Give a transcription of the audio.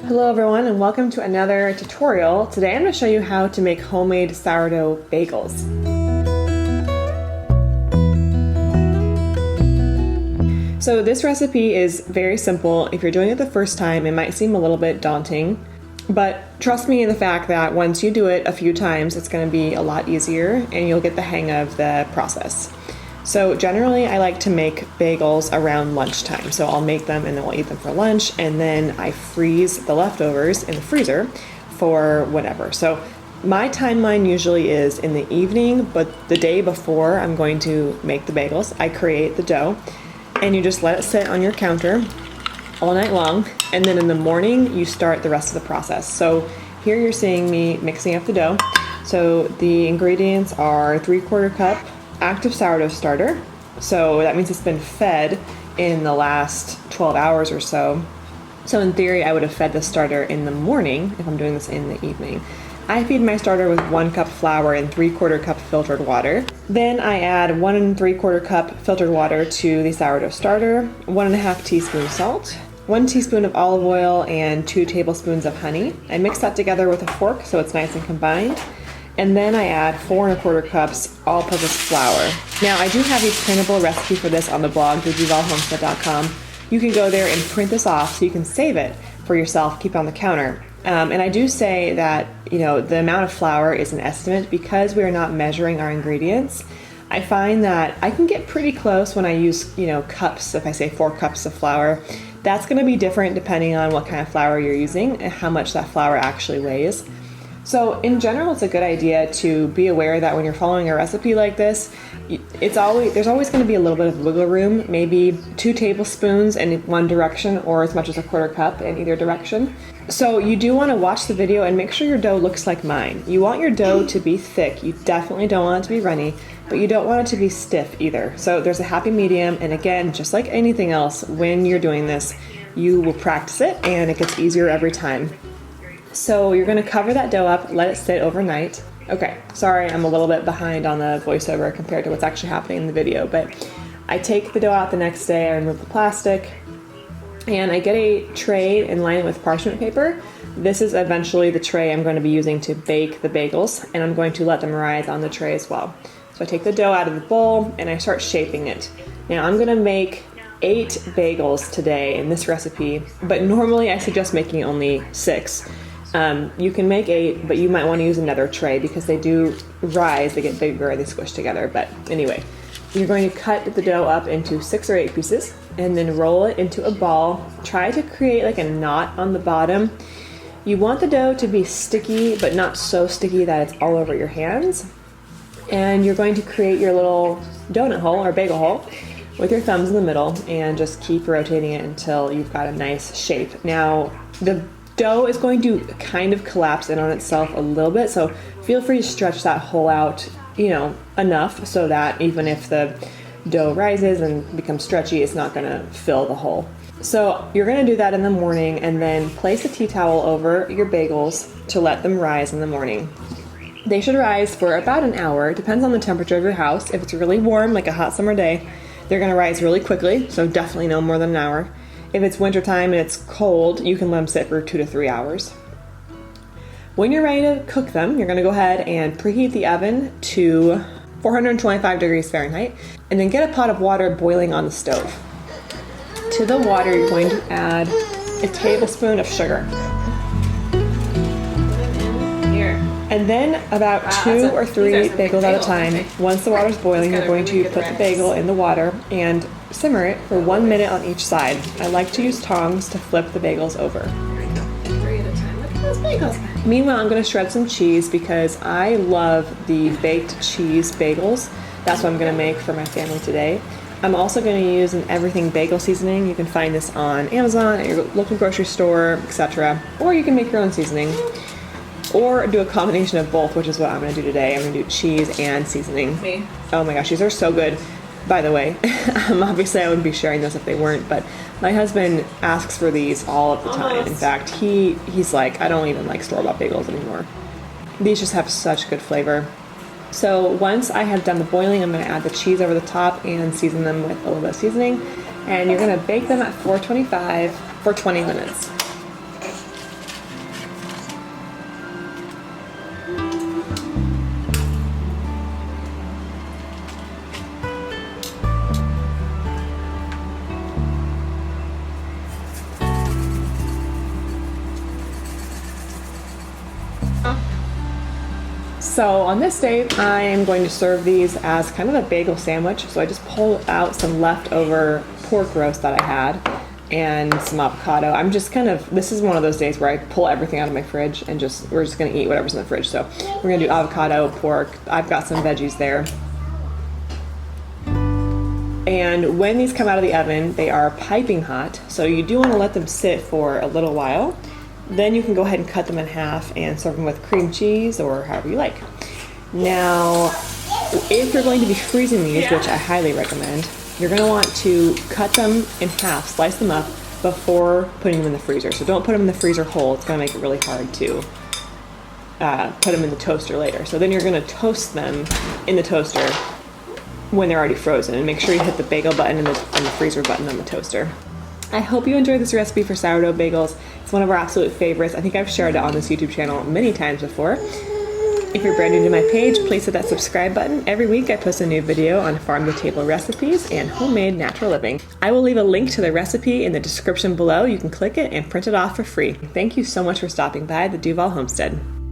Hello everyone and welcome to another tutorial. Today I'm going to show you how to make homemade sourdough bagels. So this recipe is very simple. If you're doing it the first time, it might seem a little bit daunting, but trust me in the fact that once you do it a few times, it's going to be a lot easier and you'll get the hang of the process. So generally I like to make bagels around lunchtime. So I'll make them and then we'll eat them for lunch, and then I freeze the leftovers in the freezer for whatever. So my timeline usually is in the evening, but the day before I'm going to make the bagels, I create the dough and you just let it sit on your counter all night long, and then in the morning you start the rest of the process. So here you're seeing me mixing up the dough. So the ingredients are 3/4 cup active sourdough starter. So that means it's been fed in the last 12 hours or so. So in theory, I would have fed the starter in the morning if I'm doing this in the evening. I feed my starter with 1 cup flour and 3/4 cup filtered water. Then I add 1 3/4 cup filtered water to the sourdough starter, 1.5 teaspoons salt, 1 teaspoon of olive oil, and 2 tablespoons of honey. I mix that together with a fork so it's nice and combined. And then I add 4 1/4 cups all-purpose flour. Now I do have a printable recipe for this on the blog, Duvallhomestead.com. You can go there and print this off so you can save it for yourself, keep it on the counter. And I do say that, the amount of flour is an estimate because we are not measuring our ingredients. I find that I can get pretty close when I use, cups. If I say 4 cups of flour, that's going to be different depending on what kind of flour you're using and how much that flour actually weighs. So in general, it's a good idea to be aware that when you're following a recipe like this, there's always going to be a little bit of wiggle room, maybe 2 tablespoons in one direction or as much as 1/4 cup in either direction. So you do want to watch the video and make sure your dough looks like mine. You want your dough to be thick. You definitely don't want it to be runny, but you don't want it to be stiff either. So there's a happy medium, and again, just like anything else, when you're doing this, you will practice it and it gets easier every time. So you're going to cover that dough up, let it sit overnight. Okay, sorry, I'm a little bit behind on the voiceover compared to what's actually happening in the video, but I take the dough out the next day, I remove the plastic, and I get a tray and line it with parchment paper. This is eventually the tray I'm going to be using to bake the bagels, and I'm going to let them rise on the tray as well. So I take the dough out of the bowl and I start shaping it. Now I'm going to make 8 bagels today in this recipe, but normally I suggest making only 6. You can make 8, but you might want to use another tray because they do rise, they get bigger and they squish together. But anyway, you're going to cut the dough up into 6 or 8 pieces and then roll it into a ball. Try to create like a knot on the bottom. You want the dough to be sticky, but not so sticky that it's all over your hands. And you're going to create your little donut hole or bagel hole with your thumbs in the middle and just keep rotating it until you've got a nice shape. Now, the dough is going to kind of collapse in on itself a little bit, so feel free to stretch that hole out, enough so that even if the dough rises and becomes stretchy, it's not going to fill the hole. So you're going to do that in the morning and then place a tea towel over your bagels to let them rise in the morning. They should rise for about an hour. It depends on the temperature of your house. If it's really warm, like a hot summer day, they're going to rise really quickly, so definitely no more than an hour. If it's wintertime and it's cold, you can let them sit for 2 to 3 hours. When you're ready to cook them, you're going to go ahead and preheat the oven to 425 degrees Fahrenheit, and then get a pot of water boiling on the stove. To the water, you're going to add a tablespoon of sugar. And then about 2 or 3 bagels at a time. Once the water's boiling, you're going to put the bagel in the water and simmer it for 1 minute on each side. I like to use tongs to flip the bagels over. 3 at a time. Look at those bagels. Meanwhile, I'm going to shred some cheese because I love the baked cheese bagels. That's what I'm going to make for my family today. I'm also going to use an everything bagel seasoning. You can find this on Amazon, at your local grocery store, etc. Or you can make your own seasoning. Or do a combination of both, which is what I'm going to do today. I'm going to do cheese and seasoning. Me. Oh my gosh, these are so good. By the way, obviously I wouldn't be sharing this if they weren't, but my husband asks for these all of the time. In fact, he's like, I don't even like store-bought bagels anymore. These just have such good flavor. So once I have done the boiling, I'm going to add the cheese over the top and season them with a little bit of seasoning. And you're going to bake them at 425 for 20 minutes. So on this day, I am going to serve these as kind of a bagel sandwich. So I just pulled out some leftover pork roast that I had and some avocado. I'm just this is one of those days where I pull everything out of my fridge and we're just gonna eat whatever's in the fridge. So we're gonna do avocado, pork. I've got some veggies there. And when these come out of the oven, they are piping hot. So you do wanna let them sit for a little while. Then you can go ahead and cut them in half and serve them with cream cheese or however you like. Now, if you're going to be freezing these, which I highly recommend, you're going to want to cut them in half, slice them up before putting them in the freezer. So don't put them in the freezer whole. It's going to make it really hard to put them in the toaster later. So then you're going to toast them in the toaster when they're already frozen. And make sure you hit the bagel button and the freezer button on the toaster. I hope you enjoyed this recipe for sourdough bagels. It's one of our absolute favorites. I think I've shared it on this YouTube channel many times before. If you're brand new to my page, please hit that subscribe button. Every week I post a new video on farm-to-table recipes and homemade natural living. I will leave a link to the recipe in the description below. You can click it and print it off for free. Thank you so much for stopping by the Duvall Homestead.